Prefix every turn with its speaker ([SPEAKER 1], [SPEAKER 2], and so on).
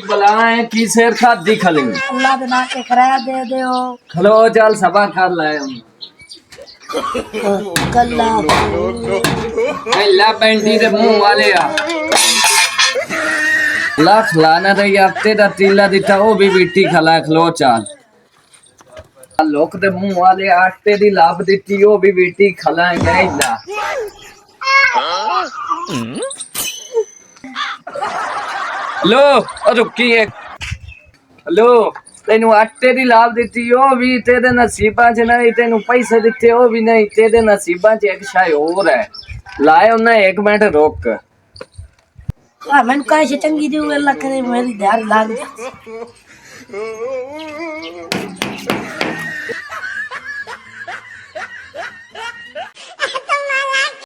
[SPEAKER 1] बलाए की शेर खादी खले
[SPEAKER 2] अल्लाह दे ना के किराया दे दियो
[SPEAKER 1] खलो चल सबा कर लाए
[SPEAKER 2] कल्ला
[SPEAKER 1] ला पेंटी दे मुंह वाले आ लाख लाना रे हफ्ते दा तीला दिता ओ भी बेटी खला खलो चाल लोक दे मुंह वाले आटे दी लाभ दिती ओ भी बेटी खला नहीं ला लो रुकी एक हेलो तेनू आटे दी लाभ दिती ओ भी तेरे नसीबा च नहीं तेनू पैसे दिते ओ भी नहीं तेरे नसीबा च एक शाय और है लाए उन्हें 1 मिनट रोक
[SPEAKER 2] आ मैंने कहा से चंगी दी अल्लाह करे मेरी ध्यान लाग जा